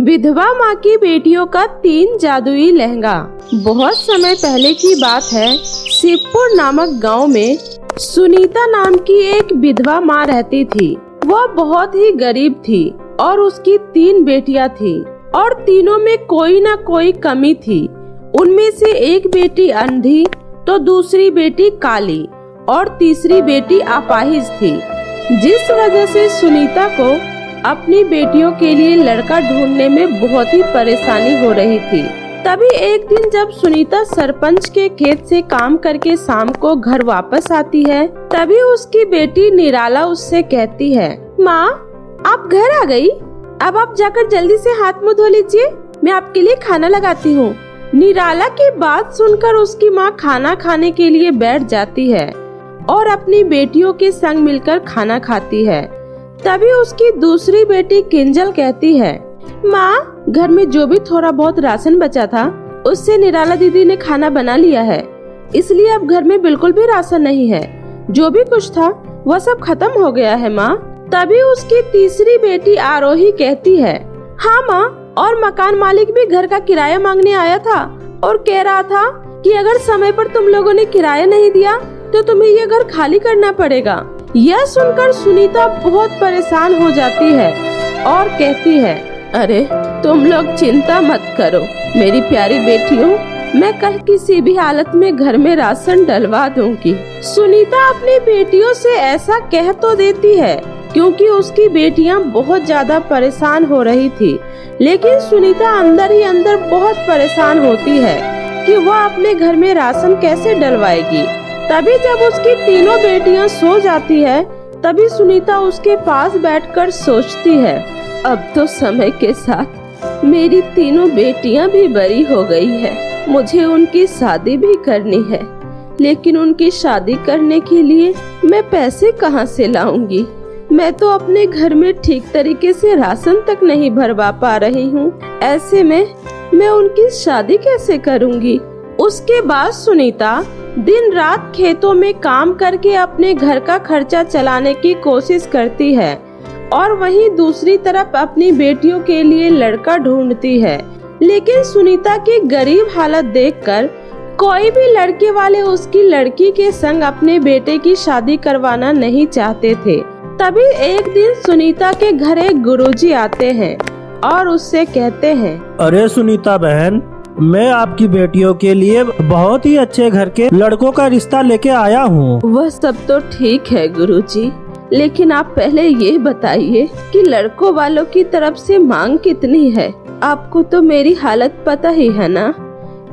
विधवा माँ की बेटियों का 3 जादुई लहंगा। बहुत समय पहले की बात है। शिवपुर नामक गांव में सुनीता नाम की एक विधवा माँ रहती थी। वह बहुत ही गरीब थी और उसकी 3 बेटियां थी और तीनों में कोई न कोई कमी थी। उनमें से एक बेटी अंधी, तो दूसरी बेटी काली और तीसरी बेटी अपाहिज थी, जिस वजह से सुनीता को अपनी बेटियों के लिए लड़का ढूंढने में बहुत ही परेशानी हो रही थी। तभी एक दिन जब सुनीता सरपंच के खेत से काम करके शाम को घर वापस आती है, तभी उसकी बेटी निराला उससे कहती है, माँ आप घर आ गई, अब आप जाकर जल्दी से हाथ मुँह धो लीजिए, मैं आपके लिए खाना लगाती हूँ। निराला की बात सुनकर उसकी माँ खाना खाने के लिए बैठ जाती है और अपनी बेटियों के संग मिलकर खाना खाती है। तभी उसकी दूसरी बेटी किंजल कहती है, माँ घर में जो भी थोड़ा बहुत राशन बचा था उससे निराला दीदी ने खाना बना लिया है, इसलिए अब घर में बिल्कुल भी राशन नहीं है। जो भी कुछ था वह सब खत्म हो गया है माँ। तभी उसकी तीसरी बेटी आरोही कहती है, हाँ माँ, और मकान मालिक भी घर का किराया मांगने आया था और कह रहा था कि अगर समय पर तुम लोगों ने किराया नहीं दिया तो तुम्हें ये घर खाली करना पड़ेगा। यह सुनकर सुनीता बहुत परेशान हो जाती है और कहती है, अरे तुम लोग चिंता मत करो मेरी प्यारी बेटियों, मैं कल किसी भी हालत में घर में राशन डलवा दूंगी। सुनीता अपनी बेटियों से ऐसा कह तो देती है क्योंकि उसकी बेटियां बहुत ज्यादा परेशान हो रही थी, लेकिन सुनीता अंदर ही अंदर बहुत परेशान होती है कि वह अपने घर में राशन कैसे डलवाएगी। तभी जब उसकी तीनों बेटियां सो जाती है, तभी सुनीता उसके पास बैठकर सोचती है, अब तो समय के साथ मेरी तीनों बेटियां भी बड़ी हो गई है, मुझे उनकी शादी भी करनी है, लेकिन उनकी शादी करने के लिए मैं पैसे कहां से लाऊंगी। मैं तो अपने घर में ठीक तरीके से राशन तक नहीं भरवा पा रही हूँ, ऐसे में मैं उनकी शादी कैसे करूँगी। उसके बाद सुनीता दिन रात खेतों में काम करके अपने घर का खर्चा चलाने की कोशिश करती है और वहीं दूसरी तरफ अपनी बेटियों के लिए लड़का ढूंढती है। लेकिन सुनीता की गरीब हालत देखकर कोई भी लड़के वाले उसकी लड़की के संग अपने बेटे की शादी करवाना नहीं चाहते थे। तभी एक दिन सुनीता के घर एक गुरुजी आते हैं और उससे कहते हैं, अरे सुनीता बहन, मैं आपकी बेटियों के लिए बहुत ही अच्छे घर के लड़कों का रिश्ता लेके आया हूँ। वह सब तो ठीक है गुरुजी, लेकिन आप पहले ये बताइए कि लड़कों वालों की तरफ से मांग कितनी है। आपको तो मेरी हालत पता ही है ना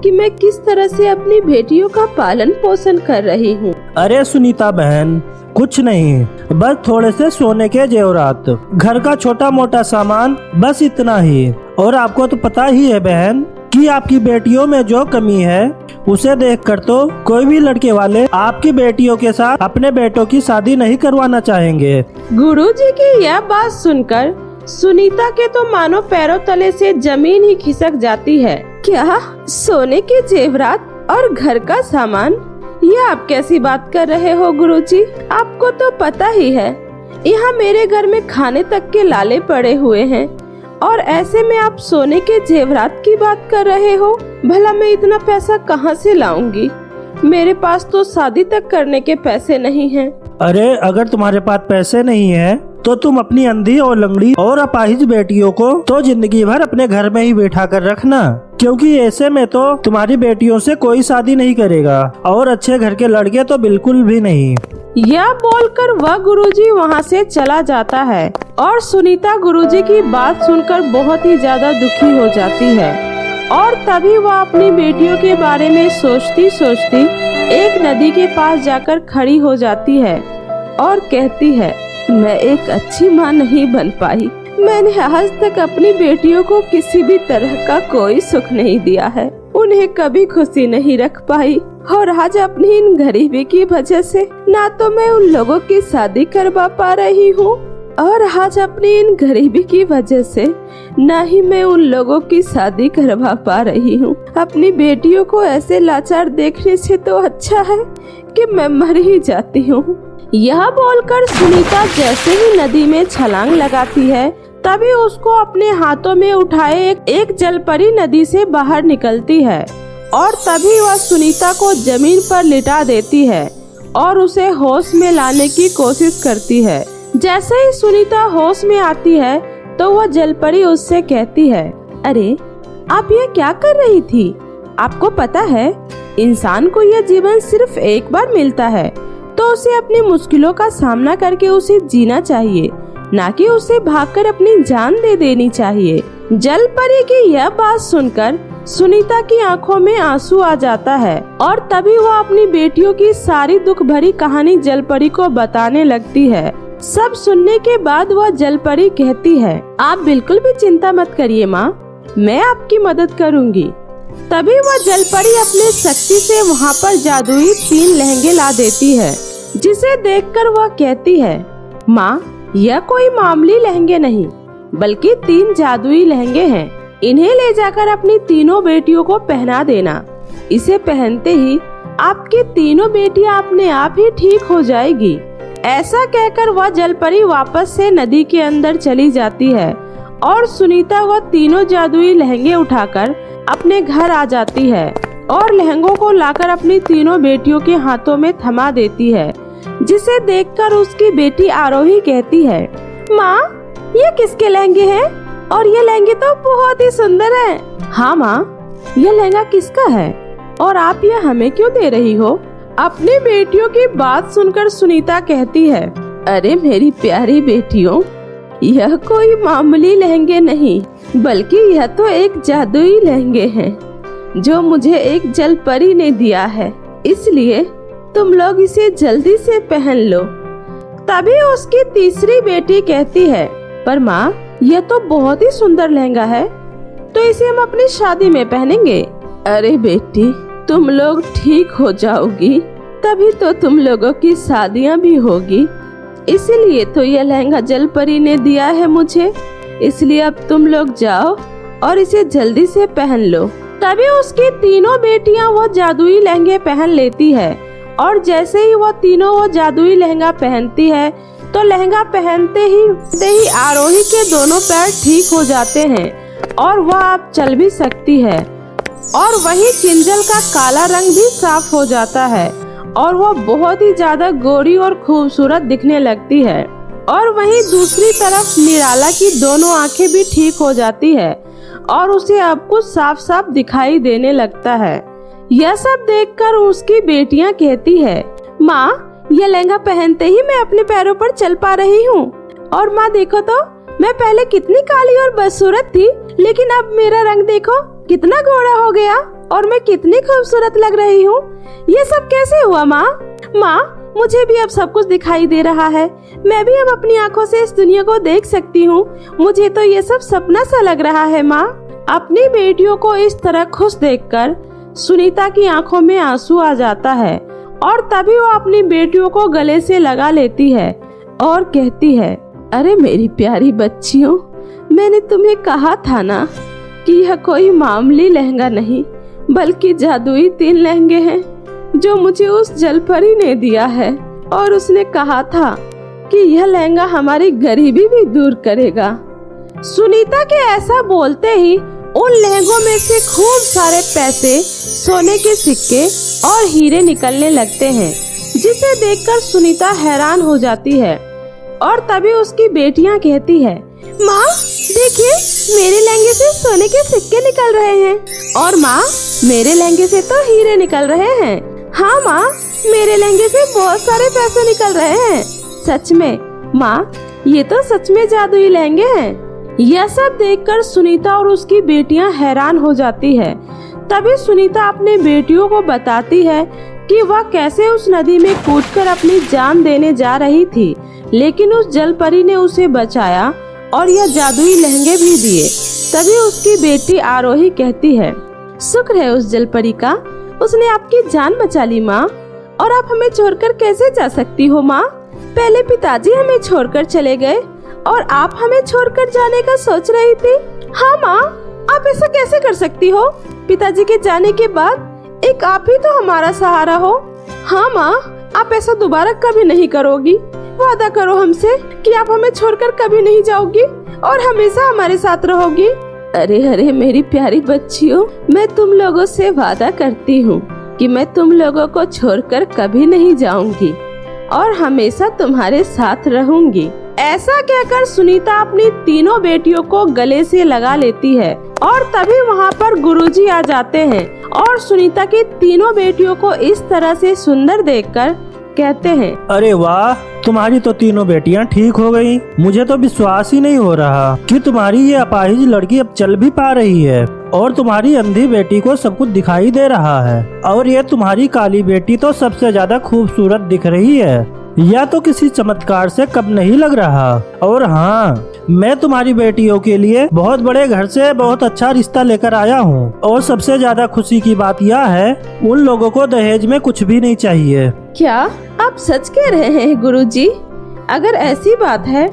कि मैं किस तरह से अपनी बेटियों का पालन पोषण कर रही हूँ। अरे सुनीता बहन, कुछ नहीं, बस थोड़े से सोने के जेवरात, घर का छोटा मोटा सामान, बस इतना ही। और आपको तो पता ही है बहन कि आपकी बेटियों में जो कमी है उसे देखकर तो कोई भी लड़के वाले आपकी बेटियों के साथ अपने बेटों की शादी नहीं करवाना चाहेंगे। गुरुजी की यह बात सुनकर सुनीता के तो मानो पैरों तले से जमीन ही खिसक जाती है। क्या सोने के जेवरात और घर का सामान, ये आप कैसी बात कर रहे हो गुरुजी? आपको तो पता ही है यहाँ मेरे घर में खाने तक के लाले पड़े हुए हैं और ऐसे में आप सोने के जेवरात की बात कर रहे हो। भला मैं इतना पैसा कहाँ से लाऊंगी? मेरे पास तो शादी तक करने के पैसे नहीं हैं। अरे अगर तुम्हारे पास पैसे नहीं है तो तुम अपनी अंधी और लंगड़ी और अपाहिज बेटियों को तो जिंदगी भर अपने घर में ही बैठा कर रखना, क्योंकि ऐसे में तो तुम्हारी बेटियों से कोई शादी नहीं करेगा और अच्छे घर के लड़के तो बिल्कुल भी नहीं। यह बोलकर वह गुरुजी वहाँ से चला जाता है और सुनीता गुरुजी की बात सुनकर बहुत ही ज्यादा दुखी हो जाती है और तभी वह अपनी बेटियों के बारे में सोचती सोचती एक नदी के पास जाकर खड़ी हो जाती है और कहती है, मैं एक अच्छी माँ नहीं बन पाई। मैंने आज तक अपनी बेटियों को किसी भी तरह का कोई सुख नहीं दिया है, उन्हें कभी खुशी नहीं रख पाई और आज अपनी इन गरीबी की वजह से ना तो मैं उन लोगों की शादी करवा पा रही हूँ और आज अपनी इन गरीबी की वजह से ना ही मैं उन लोगों की शादी करवा पा रही हूँ। अपनी बेटियों को ऐसे लाचार देखने से तो अच्छा है कि मैं मर ही जाती हूँ। यह बोलकर सुनीता जैसे ही नदी में छलांग लगाती है, तभी उसको अपने हाथों में उठाए एक जलपरी नदी से बाहर निकलती है और तभी वह सुनीता को जमीन पर लिटा देती है और उसे होश में लाने की कोशिश करती है। जैसे ही सुनीता होश में आती है तो वह जलपरी उससे कहती है, अरे आप ये क्या कर रही थी? आपको पता है इंसान को यह जीवन सिर्फ एक बार मिलता है, तो उसे अपनी मुश्किलों का सामना करके उसे जीना चाहिए, ना कि उसे भागकर अपनी जान दे देनी चाहिए। जलपरी की यह बात सुनकर सुनीता की आंखों में आंसू आ जाता है और तभी वह अपनी बेटियों की सारी दुख भरी कहानी जलपरी को बताने लगती है। सब सुनने के बाद वह जलपरी कहती है, आप बिल्कुल भी चिंता मत करिए माँ, मैं आपकी मदद करूँगी। तभी वह जलपरी अपने शक्ति से वहाँ पर जादुई 3 लहंगे ला देती है, जिसे देखकर वह कहती है, माँ यह कोई मामूली लहंगे नहीं बल्कि 3 जादुई लहंगे हैं। इन्हें ले जाकर अपनी तीनों बेटियों को पहना देना। इसे पहनते ही आपकी तीनों बेटियां अपने आप ही ठीक हो जाएगी। ऐसा कहकर वह जलपरी वापस से नदी के अंदर चली जाती है और सुनीता वह तीनों जादुई लहंगे उठाकर अपने घर आ जाती है और लहंगों को लाकर अपनी तीनों बेटियों के हाथों में थमा देती है, जिसे देखकर उसकी बेटी आरोही कहती है, माँ ये किसके लहंगे हैं? और ये लहंगे तो बहुत ही सुंदर हैं। हाँ माँ, ये लहंगा किसका है और आप ये हमें क्यों दे रही हो? अपनी बेटियों की बात सुनकर सुनीता कहती है, अरे मेरी प्यारी बेटियों, यह कोई मामूली लहंगे नहीं बल्कि यह तो एक जादुई लहंगे हैं जो मुझे एक जलपरी ने दिया है, इसलिए तुम लोग इसे जल्दी से पहन लो। तभी उसकी तीसरी बेटी कहती है, पर माँ यह तो बहुत ही सुंदर लहंगा है, तो इसे हम अपनी शादी में पहनेंगे। अरे बेटी, तुम लोग ठीक हो जाओगी तभी तो तुम लोगों की शादियां भी होगी, इसीलिए तो यह लहंगा जलपरी ने दिया है मुझे, इसलिए अब तुम लोग जाओ और इसे जल्दी से पहन लो। तभी उसकी तीनों बेटियां वो जादुई लहंगे पहन लेती है और जैसे ही वो तीनों वो जादुई लहंगा पहनती है तो लहंगा पहनते ही आरोही के दोनों पैर ठीक हो जाते हैं और वह अब चल भी सकती है और वहीं किंजल का काला रंग भी साफ हो जाता है और वह बहुत ही ज्यादा गोरी और खूबसूरत दिखने लगती है। और वहीं दूसरी तरफ निराला की दोनों आंखें भी ठीक हो जाती है और उसे अब कुछ साफ साफ दिखाई देने लगता है। यह सब देखकर उसकी बेटियां कहती है, माँ यह लहंगा पहनते ही मैं अपने पैरों पर चल पा रही हूँ और माँ देखो तो मैं पहले कितनी काली और बदसूरत थी, लेकिन अब मेरा रंग देखो कितना गोरा हो गया और मैं कितनी खूबसूरत लग रही हूँ। ये सब कैसे हुआ माँ? माँ मुझे भी अब सब कुछ दिखाई दे रहा है, मैं भी अब अपनी आंखों से इस दुनिया को देख सकती हूँ, मुझे तो ये सब सपना सा लग रहा है माँ। अपनी बेटियों को इस तरह खुश देखकर सुनीता की आंखों में आंसू आ जाता है और तभी वो अपनी बेटियों को गले से लगा लेती है और कहती है, अरे मेरी प्यारी बच्चियों, मैंने तुम्हें कहा था ना कि यह कोई मामूली लहंगा नहीं बल्कि जादुई 3 लहंगे हैं जो मुझे उस जलपरी ने दिया है और उसने कहा था कि यह लहंगा हमारी गरीबी भी दूर करेगा। सुनीता के ऐसा बोलते ही उन लहंगों में से खूब सारे पैसे, सोने के सिक्के और हीरे निकलने लगते हैं, जिसे देखकर सुनीता हैरान हो जाती है और तभी उसकी बेटियां कहती है, माँ देखिए मेरे लहंगे से सोने के सिक्के निकल रहे हैं और माँ मेरे लहंगे से तो हीरे निकल रहे हैं। हाँ माँ, मेरे लहंगे से बहुत सारे पैसे निकल रहे हैं। सच में माँ, ये तो सच में जादुई लहंगे हैं। यह सब देखकर सुनीता और उसकी बेटियां हैरान हो जाती है। तभी सुनीता अपने बेटियों को बताती है कि वह कैसे उस नदी में कूदकर अपनी जान देने जा रही थी, लेकिन उस जलपरी ने उसे बचाया और यह जादुई लहंगे भी दिए। तभी उसकी बेटी आरोही कहती है, शुक्र है उस जलपरी का, उसने आपकी जान बचा ली माँ। और आप हमें छोड़कर कैसे जा सकती हो माँ? पहले पिताजी हमें छोड़कर चले गए और आप हमें छोड़कर जाने का सोच रही थी। हाँ माँ, आप ऐसा कैसे कर सकती हो? पिताजी के जाने के बाद एक आप ही तो हमारा सहारा हो। हाँ माँ, आप ऐसा दोबारा कभी नहीं करोगी, वादा करो हमसे कि आप हमें छोड़कर कभी नहीं जाओगी और हमेशा हमारे साथ रहोगी। अरे अरे मेरी प्यारी बच्चियों, मैं तुम लोगों से वादा करती हूँ कि मैं तुम लोगों को छोड़कर कभी नहीं जाऊंगी और हमेशा तुम्हारे साथ रहूंगी। ऐसा कहकर सुनीता अपनी तीनों बेटियों को गले से लगा लेती है और तभी वहाँ पर गुरुजी आ जाते हैं और सुनीता की तीनों बेटियों को इस तरह से सुंदर देखकर कहते हैं, अरे वाह, तुम्हारी तो तीनों बेटियां ठीक हो गई। मुझे तो विश्वास ही नहीं हो रहा कि तुम्हारी ये अपाहिज लड़की अब चल भी पा रही है और तुम्हारी अंधी बेटी को सब कुछ दिखाई दे रहा है और ये तुम्हारी काली बेटी तो सबसे ज्यादा खूबसूरत दिख रही है। या तो किसी चमत्कार से कम नहीं लग रहा। और हाँ, मैं तुम्हारी बेटियों के लिए बहुत बड़े घर से बहुत अच्छा रिश्ता लेकर आया हूँ और सबसे ज्यादा खुशी की बात यह है, उन लोगों को दहेज में कुछ भी नहीं चाहिए। क्या आप सच कह रहे हैं गुरुजी? अगर ऐसी बात है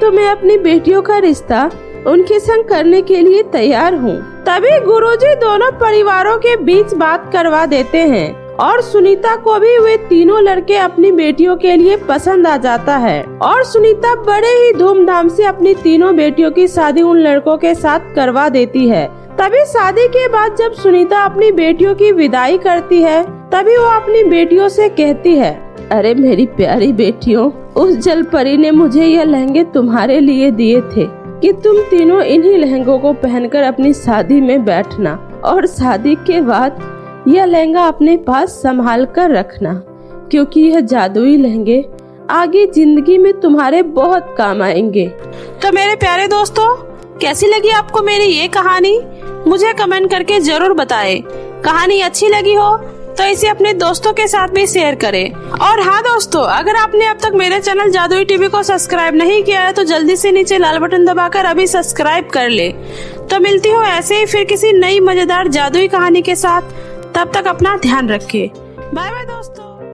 तो मैं अपनी बेटियों का रिश्ता उनके संग करने के लिए तैयार हूँ। तभी गुरुजी दोनों परिवारों के बीच बात करवा देते हैं और सुनीता को भी वे तीनों लड़के अपनी बेटियों के लिए पसंद आ जाता है और सुनीता बड़े ही धूमधाम से अपनी तीनों बेटियों की शादी उन लड़कों के साथ करवा देती है। तभी शादी के बाद जब सुनीता अपनी बेटियों की विदाई करती है, तभी वो अपनी बेटियों से कहती है, अरे मेरी प्यारी बेटियों, उस जलपरी ने मुझे यह लहंगे तुम्हारे लिए दिए थे कि तुम तीनों इन्हीं लहंगों को पहनकर अपनी शादी में बैठना और शादी के बाद यह लहंगा अपने पास संभाल कर रखना, क्योंकि यह जादुई लहंगे आगे जिंदगी में तुम्हारे बहुत काम आएंगे। तो मेरे प्यारे दोस्तों, कैसी लगी आपको मेरी ये कहानी? मुझे कमेंट करके जरूर बताएं। कहानी अच्छी लगी हो तो इसे अपने दोस्तों के साथ भी शेयर करें। और हाँ दोस्तों, अगर आपने अब तक मेरे चैनल जादुई टीवी को सब्सक्राइब नहीं किया है तो जल्दी से नीचे लाल बटन दबाकर अभी सब्सक्राइब कर ले। तो मिलती हो ऐसे ही फिर किसी नई मजेदार जादुई कहानी के साथ। तब तक अपना ध्यान रखें। बाय बाय दोस्तों।